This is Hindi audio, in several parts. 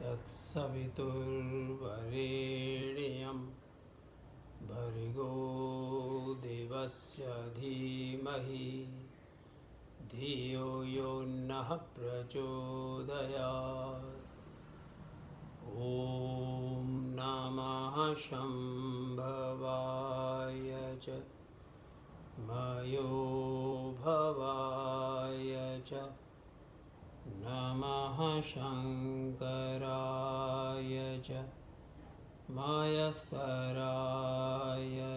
तत्सवितुर्वरेण्यं भर्गो देवस्य धीमहि धियो यो नः प्रचोदयात्। ॐ नमः शम्भवाय च मयोभवाय च नमः शङ्कराय च मयस्कराय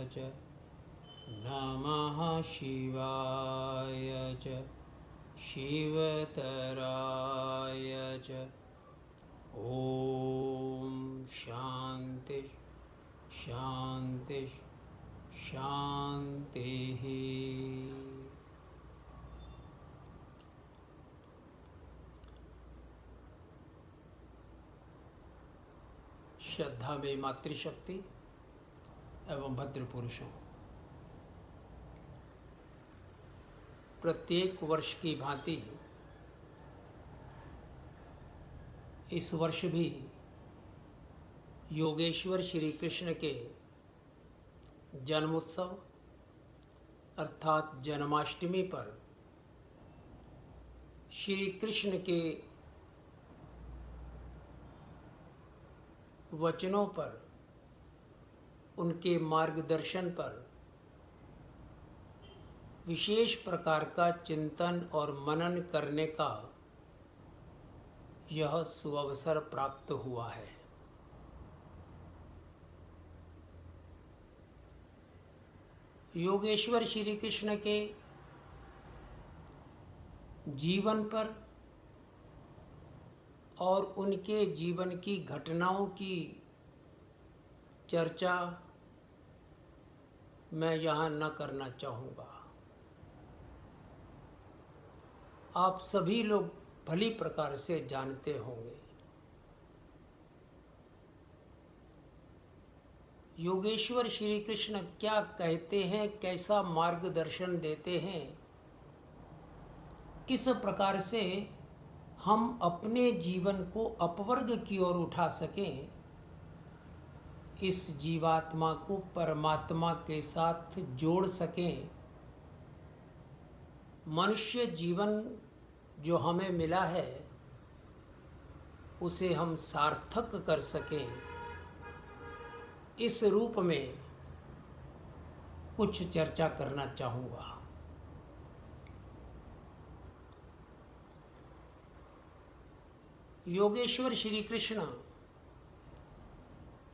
च नमः शिवाय च शिवतराय च। ॐ शान्ति शान्ति शान्तिः। श्रद्धा में मातृशक्ति एवं भद्र पुरुषों, प्रत्येक वर्ष की भांति इस वर्ष भी योगेश्वर श्री कृष्ण के जन्मोत्सव अर्थात जन्माष्टमी पर श्री कृष्ण के वचनों पर, उनके मार्गदर्शन पर विशेष प्रकार का चिंतन और मनन करने का यह सुअवसर प्राप्त हुआ है। योगेश्वर श्री कृष्ण के जीवन पर और उनके जीवन की घटनाओं की चर्चा मैं यहाँ न करना चाहूँगा। आप सभी लोग भली प्रकार से जानते होंगे। योगेश्वर श्री कृष्ण क्या कहते हैं, कैसा मार्गदर्शन देते हैं, किस प्रकार से हम अपने जीवन को अपवर्ग की ओर उठा सकें, इस जीवात्मा को परमात्मा के साथ जोड़ सकें, मनुष्य जीवन जो हमें मिला है उसे हम सार्थक कर सकें, इस रूप में कुछ चर्चा करना चाहूँगा। योगेश्वर श्री कृष्ण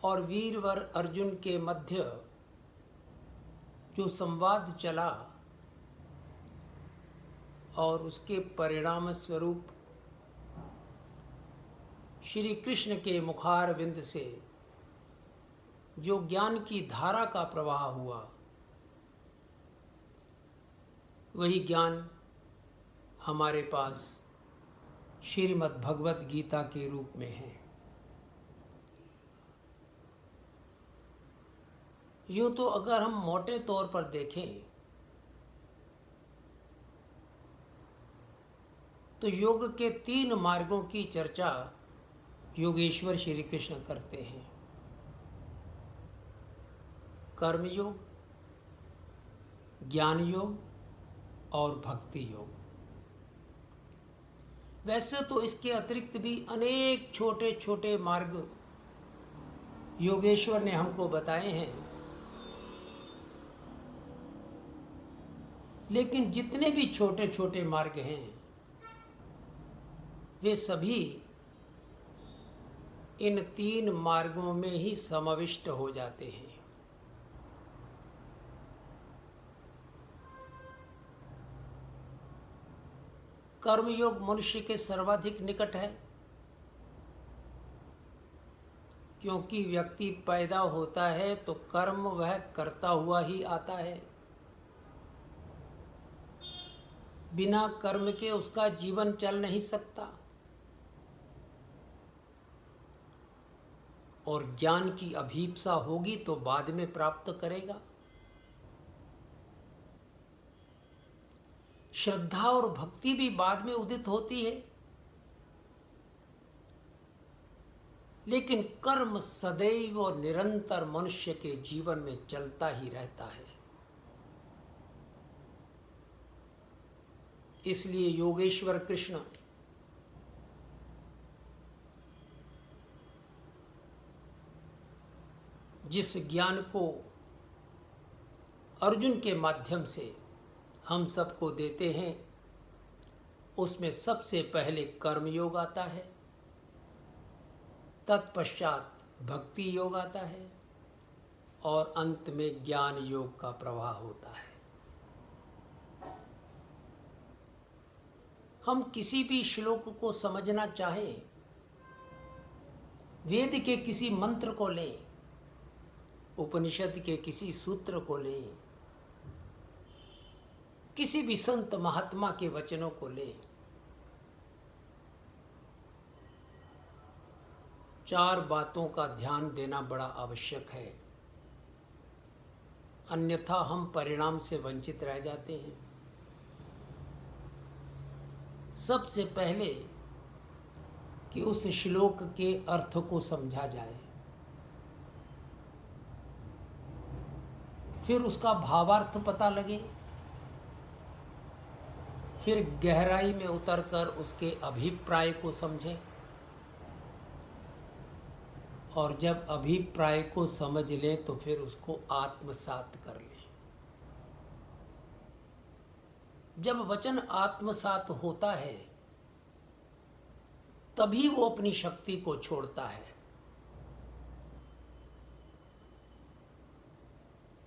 और वीरवर अर्जुन के मध्य जो संवाद चला और उसके परिणाम स्वरूप श्री कृष्ण के मुखारविंद से जो ज्ञान की धारा का प्रवाह हुआ, वही ज्ञान हमारे पास श्रीमद् भगवत गीता के रूप में है। यूँ तो अगर हम मोटे तौर पर देखें तो योग के 3 मार्गों की चर्चा योगेश्वर श्री कृष्ण करते हैं। कर्म योग, ज्ञान योग और भक्ति योग। वैसे तो इसके अतिरिक्त भी अनेक छोटे छोटे मार्ग योगेश्वर ने हमको बताए हैं, लेकिन जितने भी छोटे छोटे मार्ग हैं वे सभी इन 3 मार्गों में ही समाविष्ट हो जाते हैं। कर्मयोग मनुष्य के सर्वाधिक निकट है, क्योंकि व्यक्ति पैदा होता है तो कर्म वह करता हुआ ही आता है। बिना कर्म के उसका जीवन चल नहीं सकता। और ज्ञान की अभीप्सा होगी तो बाद में प्राप्त करेगा। श्रद्धा और भक्ति भी बाद में उदित होती है। लेकिन कर्म सदैव और निरंतर मनुष्य के जीवन में चलता ही रहता है। इसलिए योगेश्वर कृष्ण जिस ज्ञान को अर्जुन के माध्यम से हम सबको देते हैं, उसमें सबसे पहले कर्म योग आता है, तत्पश्चात भक्ति योग आता है और अंत में ज्ञान योग का प्रवाह होता है। हम किसी भी श्लोक को समझना चाहें, वेद के किसी मंत्र को लें, उपनिषद के किसी सूत्र को लें, किसी भी संत महात्मा के वचनों को लें, चार बातों का ध्यान देना बड़ा आवश्यक है, अन्यथा हम परिणाम से वंचित रह जाते हैं। सबसे पहले कि उस श्लोक के अर्थ को समझा जाए, फिर उसका भावार्थ पता लगे, फिर गहराई में उतरकर उसके अभिप्राय को समझें, और जब अभिप्राय को समझ लें तो फिर उसको आत्मसात कर लें। जब वचन आत्मसात होता है तभी वो अपनी शक्ति को छोड़ता है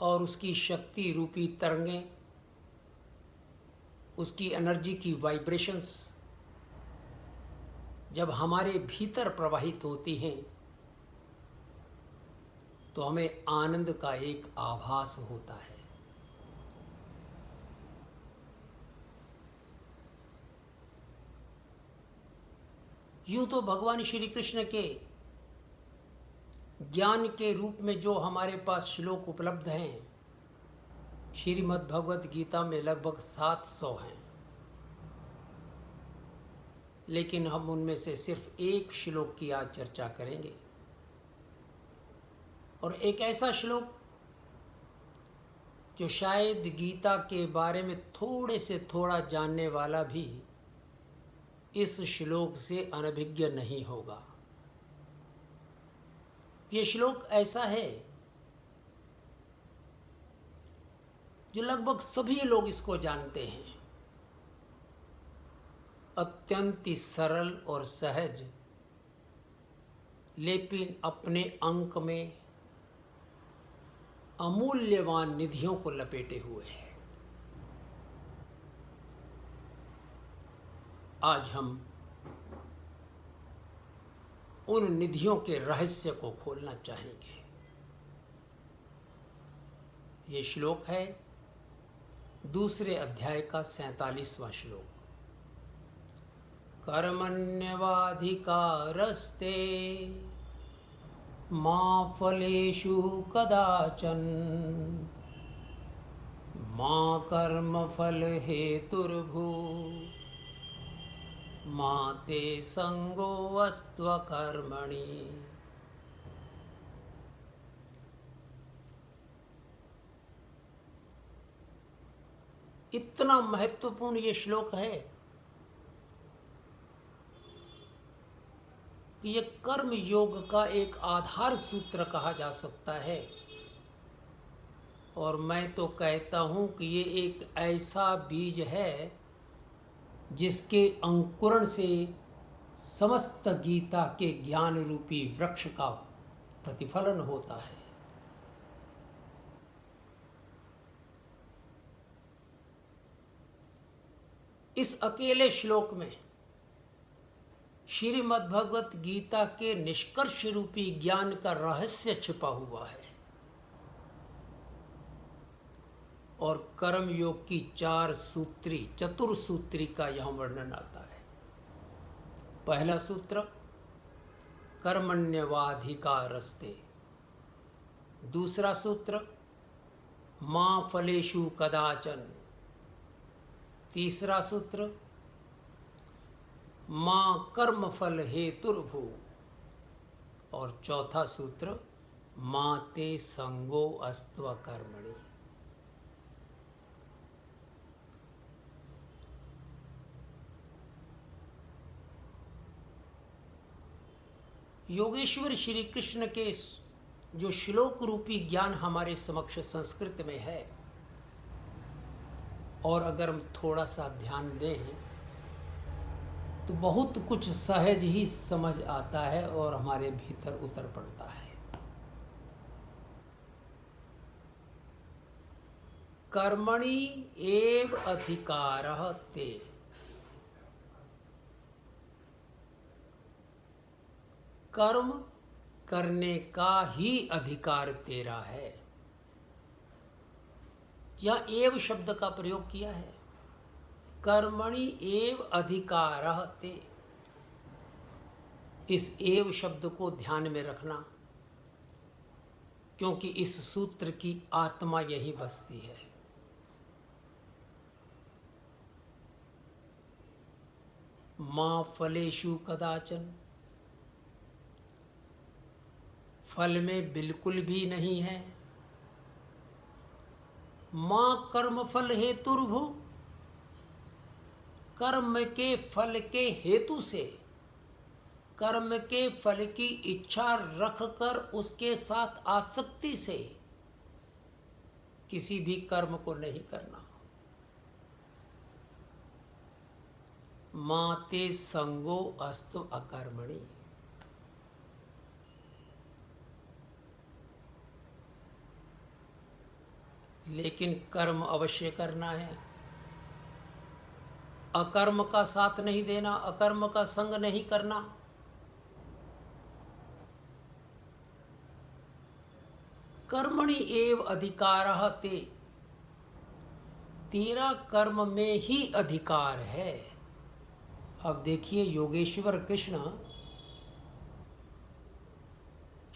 और उसकी शक्ति रूपी तरंगें, उसकी एनर्जी की वाइब्रेशंस जब हमारे भीतर प्रवाहित होती हैं तो हमें आनंद का एक आभास होता है। यूं तो भगवान श्री कृष्ण के ज्ञान के रूप में जो हमारे पास श्लोक उपलब्ध हैं, श्रीमद् भगवद गीता में लगभग 700 हैं, लेकिन हम उनमें से सिर्फ एक श्लोक की आज चर्चा करेंगे। और एक ऐसा श्लोक जो शायद गीता के बारे में थोड़े से थोड़ा जानने वाला भी इस श्लोक से अनभिज्ञ नहीं होगा। ये श्लोक ऐसा है जो लगभग सभी लोग इसको जानते हैं। अत्यंत सरल और सहज, लेकिन अपने अंक में अमूल्यवान निधियों को लपेटे हुए है। आज हम उन निधियों के रहस्य को खोलना चाहेंगे। ये श्लोक है 2 अध्याय का 47वां श्लोक। कर्मण्यवाधिकारस्ते मा फलेषु कदाचन मा कर्मफल हेतुर्भू मा ते संगोऽस्त्व कर्मणि। इतना महत्वपूर्ण ये श्लोक है कि ये कर्म योग का एक आधार सूत्र कहा जा सकता है। और मैं तो कहता हूँ कि ये एक ऐसा बीज है जिसके अंकुरण से समस्त गीता के ज्ञान रूपी वृक्ष का प्रतिफलन होता है। इस अकेले श्लोक में श्रीमद् भगवत गीता के निष्कर्ष रूपी ज्ञान का रहस्य छिपा हुआ है। और कर्म योग की 4 सूत्री चतुर्सूत्री का यहाँ वर्णन आता है। पहला सूत्र कर्मण्यवाधिकारस्ते, दूसरा सूत्र मा फलेषु कदाचन, तीसरा सूत्र मा कर्मफल हेतुर्भू, और चौथा सूत्र माते संगो अस्त्व कर्मणि। योगेश्वर श्री कृष्ण के जो श्लोक रूपी ज्ञान हमारे समक्ष संस्कृत में है, और अगर हम थोड़ा सा ध्यान दें तो बहुत कुछ सहज ही समझ आता है और हमारे भीतर उतर पड़ता है। कर्मणि एव अधिकारः ते, कर्म करने का ही अधिकार तेरा है। यह एव शब्द का प्रयोग किया है। कर्मणि एव अधिकारः ते, इस एव शब्द को ध्यान में रखना, क्योंकि इस सूत्र की आत्मा यही बसती है। मां फलेषु कदाचन, फल में बिल्कुल भी नहीं है। मां कर्म फल हेतुर्भु, कर्म के फल के हेतु से, कर्म के फल की इच्छा रखकर उसके साथ आसक्ति से किसी भी कर्म को नहीं करना। माते संगो अस्तु अकर्मणि। लेकिन कर्म अवश्य करना है, अकर्म का साथ नहीं देना, अकर्म का संग नहीं करना। कर्मणि एव अधिकारः ते, तेरा कर्म में ही अधिकार है। अब देखिए योगेश्वर कृष्ण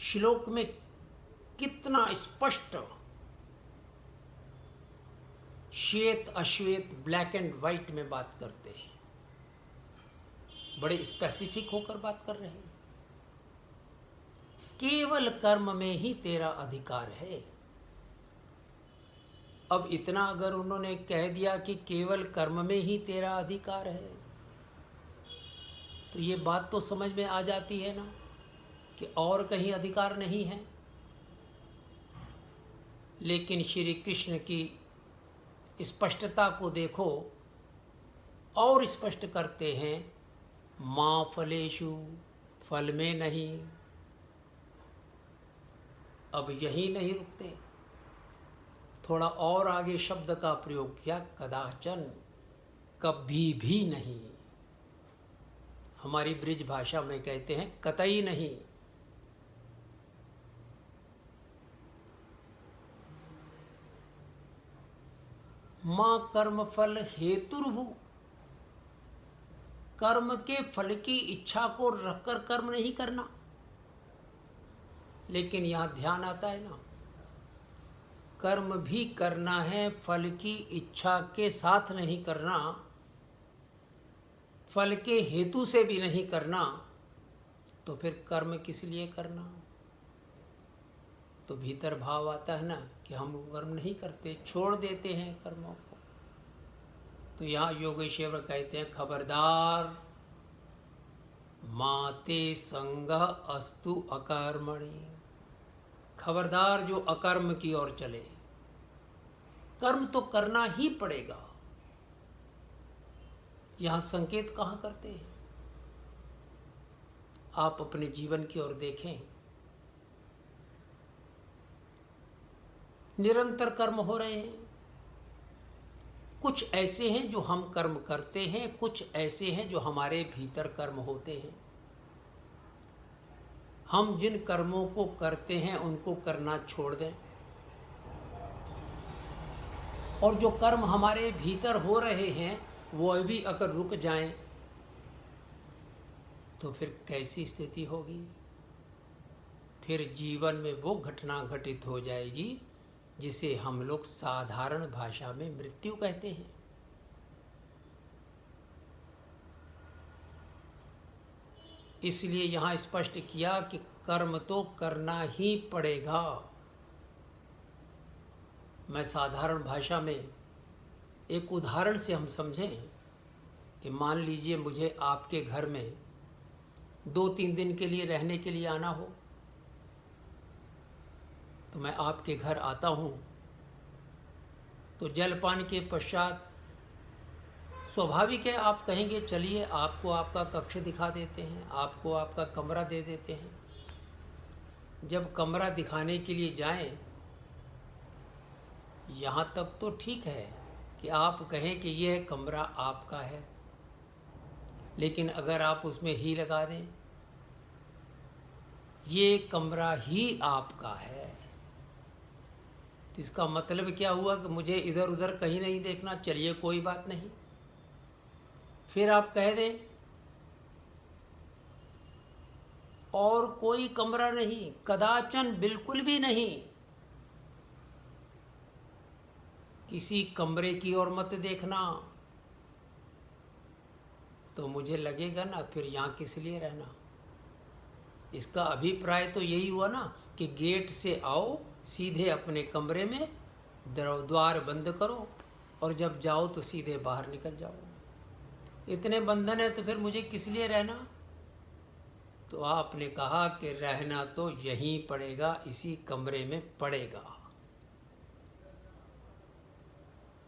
श्लोक में कितना स्पष्ट, श्वेत अश्वेत, ब्लैक एंड व्हाइट में बात करते हैं, बड़े स्पेसिफिक होकर बात कर रहे हैं। केवल कर्म में ही तेरा अधिकार है। अब इतना अगर उन्होंने कह दिया कि केवल कर्म में ही तेरा अधिकार है, तो ये बात तो समझ में आ जाती है ना कि और कहीं अधिकार नहीं है। लेकिन श्री कृष्ण की स्पष्टता को देखो, और स्पष्ट करते हैं, मां फलेषु, फल में नहीं। अब यही नहीं रुकते, थोड़ा और आगे शब्द का प्रयोग किया, कदाचन, कभी भी नहीं। हमारी ब्रिज भाषा में कहते हैं कतई नहीं। मां कर्म फल हेतुर्भु, कर्म के फल की इच्छा को रखकर कर्म नहीं करना। लेकिन यहां ध्यान आता है ना, कर्म भी करना है, फल की इच्छा के साथ नहीं करना, फल के हेतु से भी नहीं करना, तो फिर कर्म किस लिए करना? तो भीतर भाव आता है ना कि हम कर्म नहीं करते, छोड़ देते हैं कर्मों को। तो यहाँ योगेश्वर कहते हैं, खबरदार, माते संगः अस्तु अकर्मणि। खबरदार जो अकर्म की ओर चले, कर्म तो करना ही पड़ेगा। यहां संकेत कहां करते हैं? आप अपने जीवन की ओर देखें, निरंतर कर्म हो रहे हैं। कुछ ऐसे हैं जो हम कर्म करते हैं, कुछ ऐसे हैं जो हमारे भीतर कर्म होते हैं। हम जिन कर्मों को करते हैं उनको करना छोड़ दें, और जो कर्म हमारे भीतर हो रहे हैं वो भी अगर रुक जाएं तो फिर कैसी स्थिति होगी? फिर जीवन में वो घटना घटित हो जाएगी जिसे हम लोग साधारण भाषा में मृत्यु कहते हैं। इसलिए यहाँ स्पष्ट किया कि कर्म तो करना ही पड़ेगा। मैं साधारण भाषा में एक उदाहरण से हम समझें कि मान लीजिए मुझे आपके घर में 2-3 दिन के लिए रहने के लिए आना हो, तो मैं आपके घर आता हूँ, तो जलपान के पश्चात स्वाभाविक है आप कहेंगे चलिए आपको आपका कक्ष दिखा देते हैं, आपको आपका कमरा दे देते हैं। जब कमरा दिखाने के लिए जाएं, यहाँ तक तो ठीक है कि आप कहें कि यह कमरा आपका है, लेकिन अगर आप उसमें ही लगा दें ये कमरा ही आपका है, तो इसका मतलब क्या हुआ कि मुझे इधर उधर कहीं नहीं देखना, चलिए कोई बात नहीं। फिर आप कह दें और कोई कमरा नहीं, कदाचन बिल्कुल भी नहीं, किसी कमरे की ओर मत देखना, तो मुझे लगेगा ना फिर यहाँ किस लिए रहना। इसका अभिप्राय तो यही हुआ ना कि गेट से आओ सीधे अपने कमरे में, द्वार बंद करो और जब जाओ तो सीधे बाहर निकल जाओ। इतने बंधन है तो फिर मुझे किस लिए रहना। तो आपने कहा कि रहना तो यहीं पड़ेगा, इसी कमरे में पड़ेगा।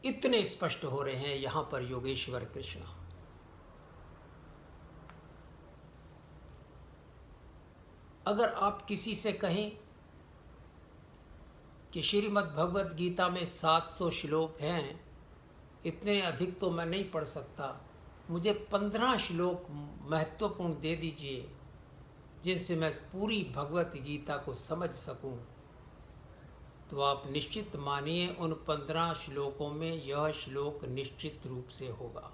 इतने स्पष्ट हो रहे हैं यहाँ पर योगेश्वर कृष्ण। अगर आप किसी से कहें कि श्रीमद् भगवत गीता में 700 श्लोक हैं, इतने अधिक तो मैं नहीं पढ़ सकता, मुझे 15 श्लोक महत्वपूर्ण दे दीजिए जिनसे मैं पूरी भगवत गीता को समझ सकूं, तो आप निश्चित मानिए उन 15 श्लोकों में यह श्लोक निश्चित रूप से होगा।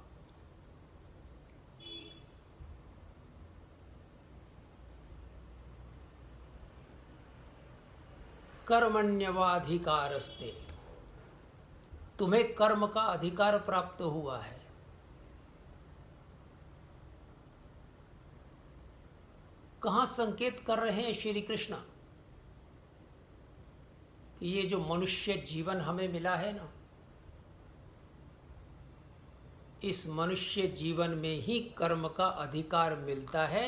कर्मण्यवाधिकारस्ते, तुम्हें कर्म का अधिकार प्राप्त हुआ है। कहाँ संकेत कर रहे हैं श्री कृष्ण कि ये जो मनुष्य जीवन हमें मिला है ना, इस मनुष्य जीवन में ही कर्म का अधिकार मिलता है,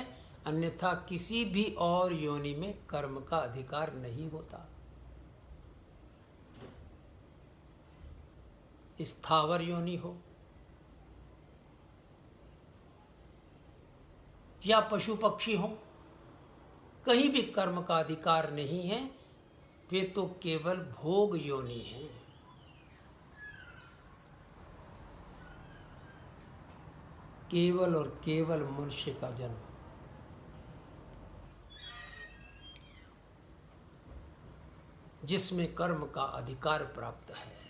अन्यथा किसी भी और योनि में कर्म का अधिकार नहीं होता। स्थावर योनि हो या पशु पक्षी हो, कहीं भी कर्म का अधिकार नहीं है, वे तो केवल भोग योनि हैं। केवल और केवल मनुष्य का जन्म, जिसमें कर्म का अधिकार प्राप्त है।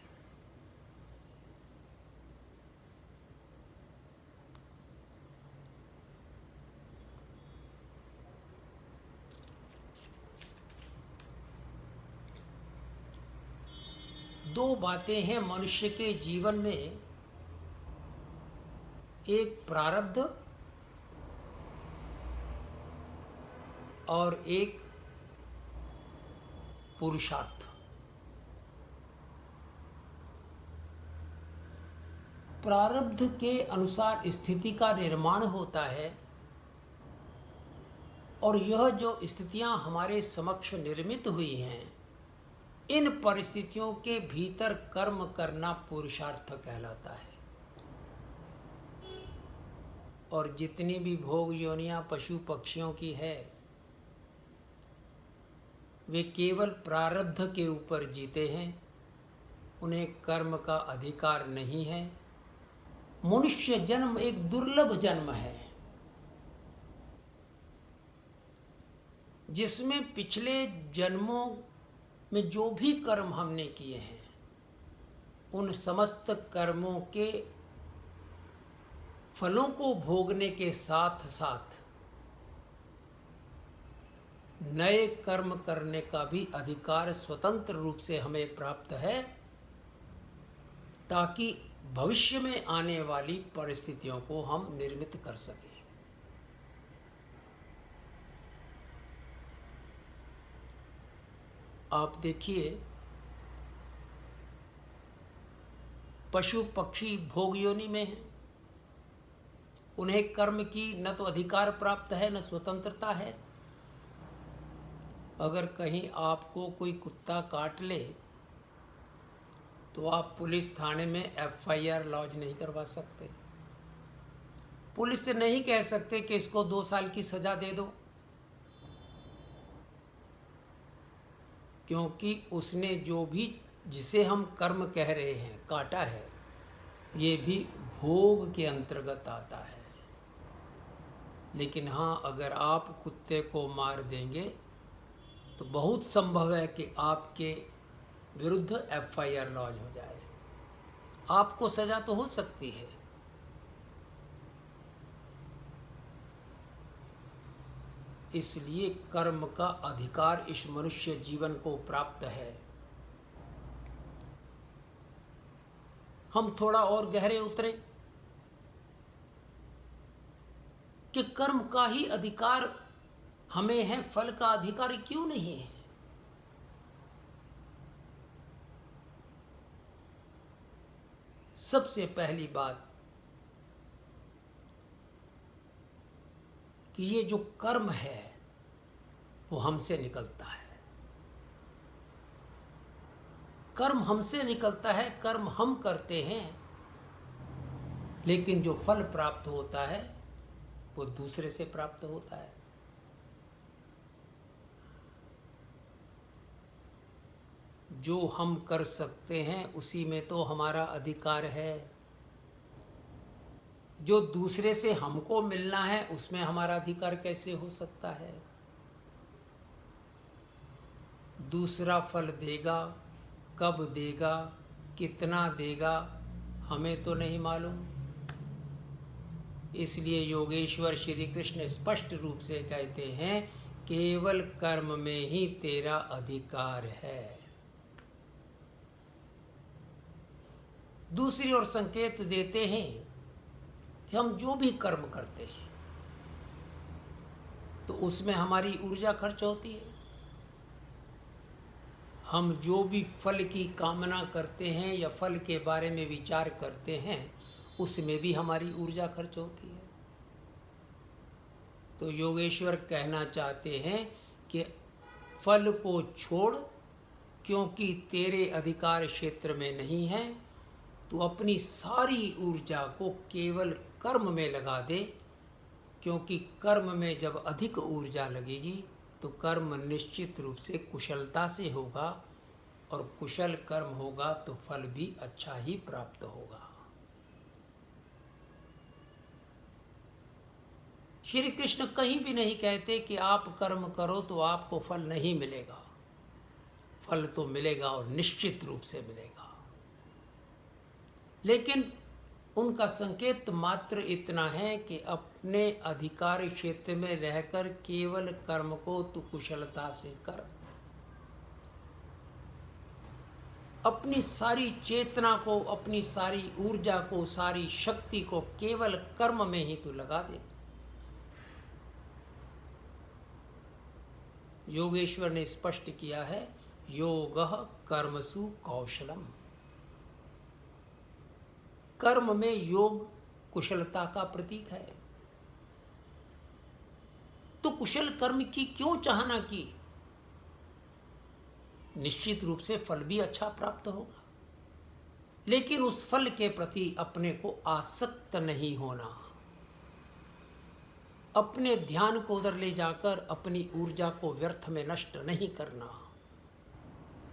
दो बातें हैं मनुष्य के जीवन में, एक प्रारब्ध और एक पुरुषार्थ। प्रारब्ध के अनुसार स्थिति का निर्माण होता है, और यह जो स्थितियां हमारे समक्ष निर्मित हुई हैं, इन परिस्थितियों के भीतर कर्म करना पुरुषार्थ कहलाता है। और जितनी भी भोग योनियां पशु पक्षियों की है, वे केवल प्रारब्ध के ऊपर जीते हैं, उन्हें कर्म का अधिकार नहीं है। मनुष्य जन्म एक दुर्लभ जन्म है, जिसमें पिछले जन्मों में जो भी कर्म हमने किए हैं, उन समस्त कर्मों के फलों को भोगने के साथ साथ नए कर्म करने का भी अधिकार स्वतंत्र रूप से हमें प्राप्त है, ताकि भविष्य में आने वाली परिस्थितियों को हम निर्मित कर सकें। आप देखिए, पशु पक्षी भोग योनि में हैं, उन्हें कर्म की न तो अधिकार प्राप्त है न स्वतंत्रता है। अगर कहीं आपको कोई कुत्ता काट ले तो आप पुलिस थाने में FIR लॉन्च नहीं करवा सकते। पुलिस से नहीं कह सकते कि इसको 2 साल की सजा दे दो, क्योंकि उसने जो भी, जिसे हम कर्म कह रहे हैं, काटा है, ये भी भोग के अंतर्गत आता है। लेकिन हाँ, अगर आप कुत्ते को मार देंगे तो बहुत संभव है कि आपके विरुद्ध FIR लॉन्च हो जाए, आपको सजा तो हो सकती है। इसलिए कर्म का अधिकार इस मनुष्य जीवन को प्राप्त है। हम थोड़ा और गहरे उतरे कि कर्म का ही अधिकार हमें है, फल का अधिकार क्यों नहीं है? सबसे पहली बात कि ये जो कर्म है वो हमसे निकलता है। कर्म हमसे निकलता है, कर्म हम करते हैं, लेकिन जो फल प्राप्त होता है वो दूसरे से प्राप्त होता है। जो हम कर सकते हैं उसी में तो हमारा अधिकार है। जो दूसरे से हमको मिलना है उसमें हमारा अधिकार कैसे हो सकता है? दूसरा फल देगा, कब देगा, कितना देगा, हमें तो नहीं मालूम। इसलिए योगेश्वर श्री कृष्ण स्पष्ट रूप से कहते हैं, केवल कर्म में ही तेरा अधिकार है। दूसरी ओर संकेत देते हैं कि हम जो भी कर्म करते हैं तो उसमें हमारी ऊर्जा खर्च होती है। हम जो भी फल की कामना करते हैं या फल के बारे में विचार करते हैं उसमें भी हमारी ऊर्जा खर्च होती है। तो योगेश्वर कहना चाहते हैं कि फल को छोड़, क्योंकि तेरे अधिकार क्षेत्र में नहीं है। तू अपनी सारी ऊर्जा को केवल कर्म में लगा दे, क्योंकि कर्म में जब अधिक ऊर्जा लगेगी तो कर्म निश्चित रूप से कुशलता से होगा, और कुशल कर्म होगा तो फल भी अच्छा ही प्राप्त होगा। श्री कृष्ण कहीं भी नहीं कहते कि आप कर्म करो तो आपको फल नहीं मिलेगा। फल तो मिलेगा और निश्चित रूप से मिलेगा, लेकिन उनका संकेत मात्र इतना है कि अपने अधिकार क्षेत्र में रहकर केवल कर्म को तू कुशलता से कर। अपनी सारी चेतना को, अपनी सारी ऊर्जा को, सारी शक्ति को केवल कर्म में ही तू लगा दे। योगेश्वर ने स्पष्ट किया है, योगः कर्मसु कौशलम। कर्म में योग कुशलता का प्रतीक है। तो कुशल कर्म की क्यों चाहना की? निश्चित रूप से फल भी अच्छा प्राप्त होगा, लेकिन उस फल के प्रति अपने को आसक्त नहीं होना। अपने ध्यान को उधर ले जाकर अपनी ऊर्जा को व्यर्थ में नष्ट नहीं करना।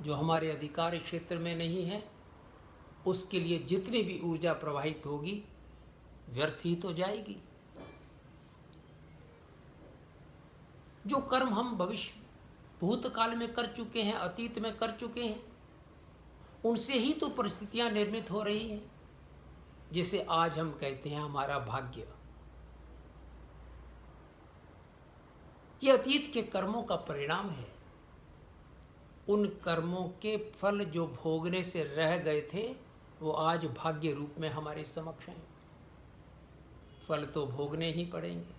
जो हमारे अधिकार क्षेत्र में नहीं है उसके लिए जितनी भी ऊर्जा प्रवाहित होगी व्यर्थ ही तो जाएगी। जो कर्म हम भविष्य भूतकाल में कर चुके हैं, अतीत में कर चुके हैं, उनसे ही तो परिस्थितियां निर्मित हो रही हैं, जिसे आज हम कहते हैं हमारा भाग्य। ये अतीत के कर्मों का परिणाम है। उन कर्मों के फल जो भोगने से रह गए थे वो आज भाग्य रूप में हमारे समक्ष हैं। फल तो भोगने ही पड़ेंगे।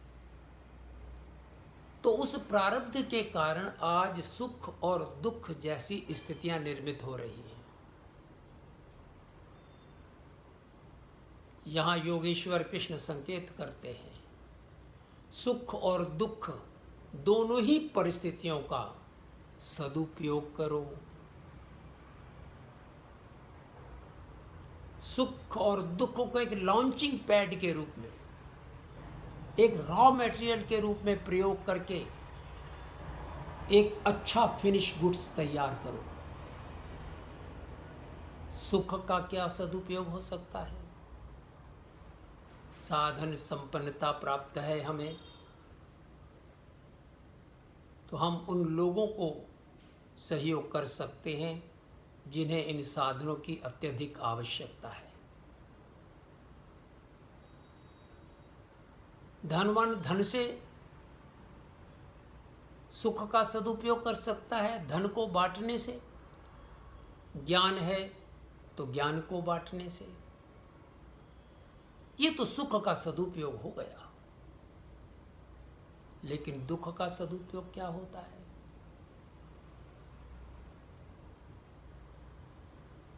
तो उस प्रारब्ध के कारण आज सुख और दुख जैसी स्थितियां निर्मित हो रही हैं। यहां योगेश्वर कृष्ण संकेत करते हैं, सुख और दुख दोनों ही परिस्थितियों का सदुपयोग करो। सुख और दुख को एक लॉन्चिंग पैड के रूप में, एक रॉ मटेरियल के रूप में प्रयोग करके एक अच्छा फिनिश गुड्स तैयार करो। सुख का क्या सदुपयोग हो सकता है? साधन संपन्नता प्राप्त है हमें, तो हम उन लोगों को सहयोग कर सकते हैं जिन्हें इन साधनों की अत्यधिक आवश्यकता है। धनवान धन से सुख का सदुपयोग कर सकता है, धन को बांटने से। ज्ञान है तो ज्ञान को बांटने से। ये तो सुख का सदुपयोग हो गया। लेकिन दुख का सदुपयोग क्या होता है?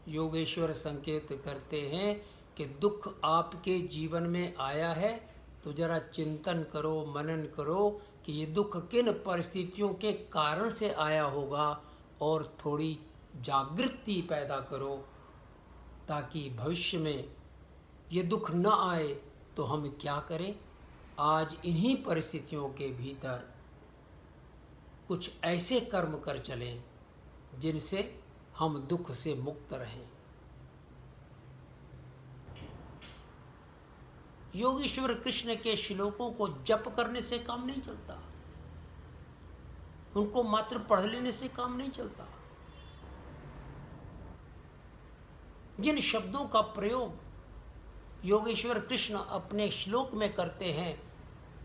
योगेश्वर संकेत करते हैं कि दुख आपके जीवन में आया है तो जरा चिंतन करो, मनन करो कि ये दुख किन परिस्थितियों के कारण से आया होगा, और थोड़ी जागृति पैदा करो ताकि भविष्य में ये दुख न आए। तो हम क्या करें? आज इन्हीं परिस्थितियों के भीतर कुछ ऐसे कर्म कर चलें जिनसे हम दुख से मुक्त रहें। योगेश्वर कृष्ण के श्लोकों को जप करने से काम नहीं चलता, उनको मात्र पढ़ लेने से काम नहीं चलता। जिन शब्दों का प्रयोग योगेश्वर कृष्ण अपने श्लोक में करते हैं,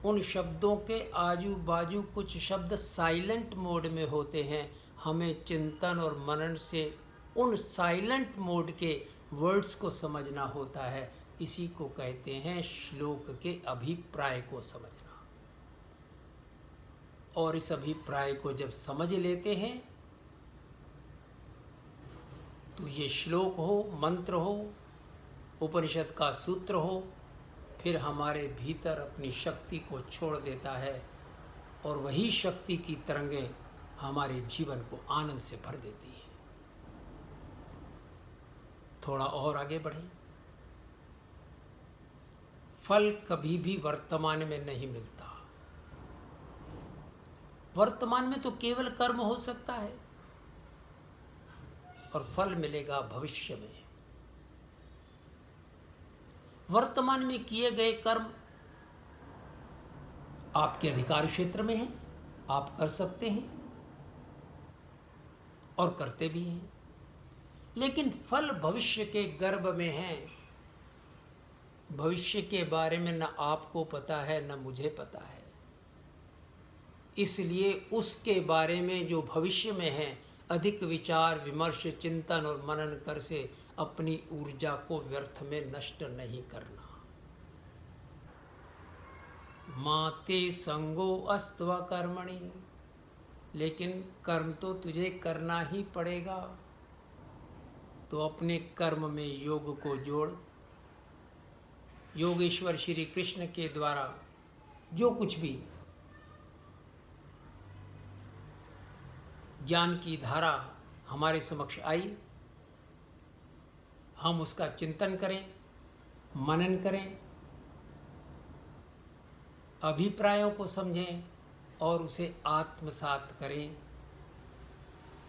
उन शब्दों के आजू बाजू कुछ शब्द साइलेंट मोड में होते हैं। हमें चिंतन और मनन से उन साइलेंट मोड के वर्ड्स को समझना होता है। इसी को कहते हैं श्लोक के अभिप्राय को समझना। और इस अभिप्राय को जब समझ लेते हैं तो ये श्लोक हो, मंत्र हो, उपनिषद का सूत्र हो, फिर हमारे भीतर अपनी शक्ति को छोड़ देता है और वही शक्ति की तरंगें हमारे जीवन को आनंद से भर देती है। थोड़ा और आगे बढ़ें। फल कभी भी वर्तमान में नहीं मिलता। वर्तमान में तो केवल कर्म हो सकता है और फल मिलेगा भविष्य में। वर्तमान में किए गए कर्म आपके अधिकार क्षेत्र में हैं, आप कर सकते हैं और करते भी हैं। लेकिन फल भविष्य के गर्भ में है। भविष्य के बारे में न आपको पता है न मुझे पता है। इसलिए उसके बारे में जो भविष्य में है अधिक विचार विमर्श चिंतन और मनन कर से अपनी ऊर्जा को व्यर्थ में नष्ट नहीं करना। माते संगो अस्त्व कर्मणि, लेकिन कर्म तो तुझे करना ही पड़ेगा। तो अपने कर्म में योग को जोड़। योगेश्वर श्री कृष्ण के द्वारा जो कुछ भी ज्ञान की धारा हमारे समक्ष आई, हम उसका चिंतन करें, मनन करें, अभिप्रायों को समझें और उसे आत्मसात करें।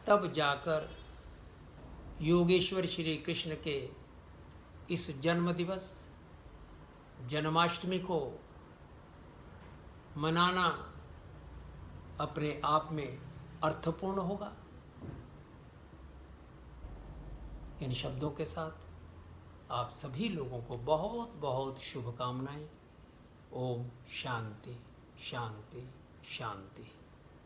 तब जाकर योगेश्वर श्री कृष्ण के इस जन्म दिवस जन्माष्टमी को मनाना अपने आप में अर्थपूर्ण होगा। इन शब्दों के साथ आप सभी लोगों को बहुत बहुत शुभकामनाएं। ओम शांति शांति शांति।